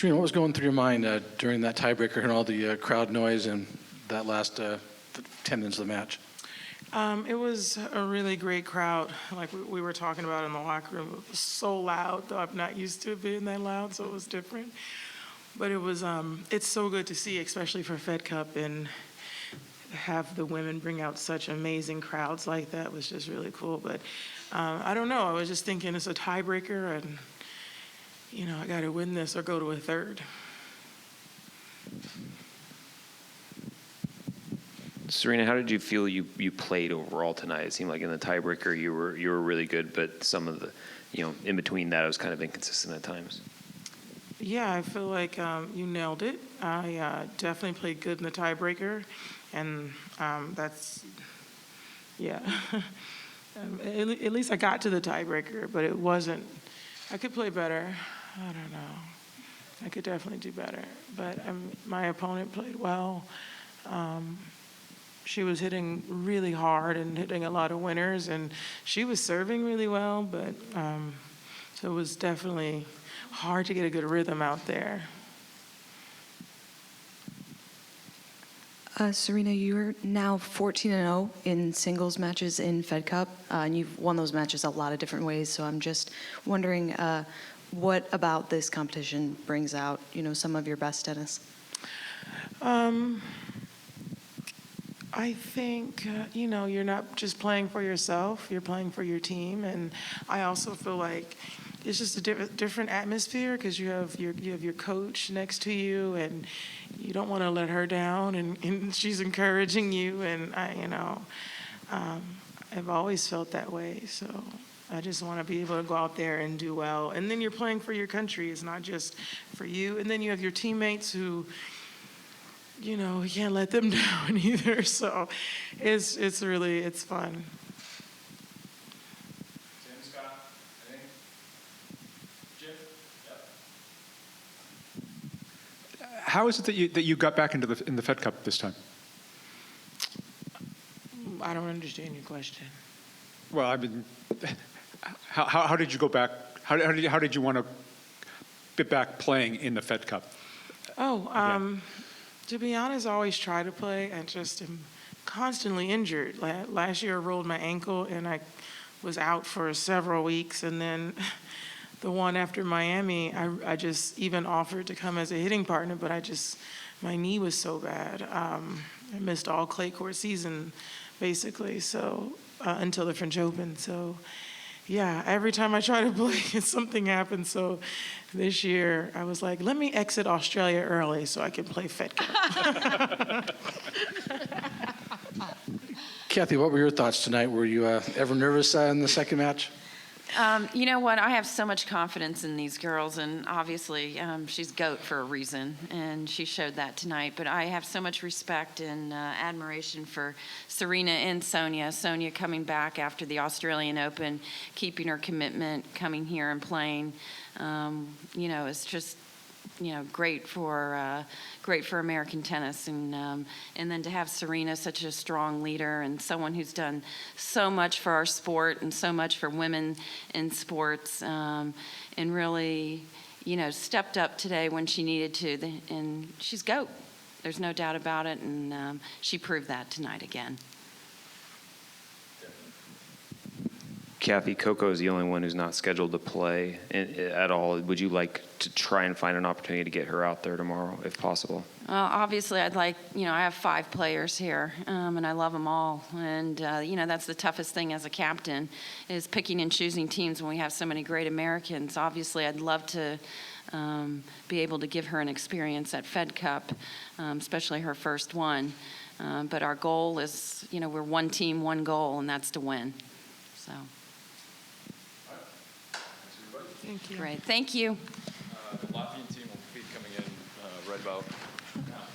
Serena, what was going through your mind during that tiebreaker and all the crowd noise and that last 10 minutes of the match? It was a really great crowd. Like we were talking about in the locker room, it was so loud, though I'm not used to it being that loud, so it was different. But it was, it's so good to see, especially for Fed Cup, and have the women bring out such amazing crowds like that was just really cool. But I don't know, I was just thinking it's a tiebreaker, and I got to win this or go to a third. Serena, how did you feel you played overall tonight? It seemed like in the tiebreaker you were really good, but some of the, in between that it was kind of inconsistent at times. Yeah, I feel like you nailed it. I definitely played good in the tiebreaker, and that's, yeah. At least I got to the tiebreaker, but it wasn't, I could play better. I don't know. I could definitely do better, but my opponent played well. She was hitting really hard and hitting a lot of winners, and she was serving really well, but so it was definitely hard to get a good rhythm out there. Serena, you're now 14-0 in singles matches in Fed Cup, and you've won those matches a lot of different ways. So I'm just wondering, what about this competition brings out, some of your best tennis? I think, you're not just playing for yourself, you're playing for your team. And I also feel like it's just a different atmosphere because you have your coach next to you, and you don't want to let her down, and she's encouraging you. And I've always felt that way. So I just want to be able to go out there and do well. And then you're playing for your country. It's not just for you. And then you have your teammates who, you can't let them down either. So it's fun. How is it that you got back in the Fed Cup this time? I don't understand your question. Well, I mean, how did you go back? How did you want to get back playing in the Fed Cup? To be honest, I always try to play. I just am constantly injured. Last year I rolled my ankle and I was out for several weeks, and then the one after Miami, I just even offered to come as a hitting partner, but my knee was so bad. I missed all clay court season, basically, so until the French Open. So, yeah, every time I try to play, something happens. So this year, I was like, let me exit Australia early so I can play Fed Cup. Kathy, what were your thoughts tonight? Were you ever nervous in the second match? You know what? I have so much confidence in these girls, and obviously she's GOAT for a reason, and she showed that tonight. But I have so much respect and admiration for Serena and Sonia. Sonia coming back after the Australian Open, keeping her commitment, coming here and playing. It's just great for American tennis, and then to have Serena, such a strong leader and someone who's done so much for our sport and so much for women in sports, and really, stepped up today when she needed to, and she's GOAT. There's no doubt about it, and she proved that tonight again. Kathy, Coco is the only one who's not scheduled to play at all. Would you like to try and find an opportunity to get her out there tomorrow, if possible? Obviously, I'd like, I have 5 players here, and I love them all. And, that's the toughest thing as a captain, is picking and choosing teams when we have so many great Americans. Obviously, I'd love to be able to give her an experience at Fed Cup, especially her first one. But our goal is, we're one team, one goal, and that's to win. So. Thank you. Great. Thank you. The Latvian team will be coming in right about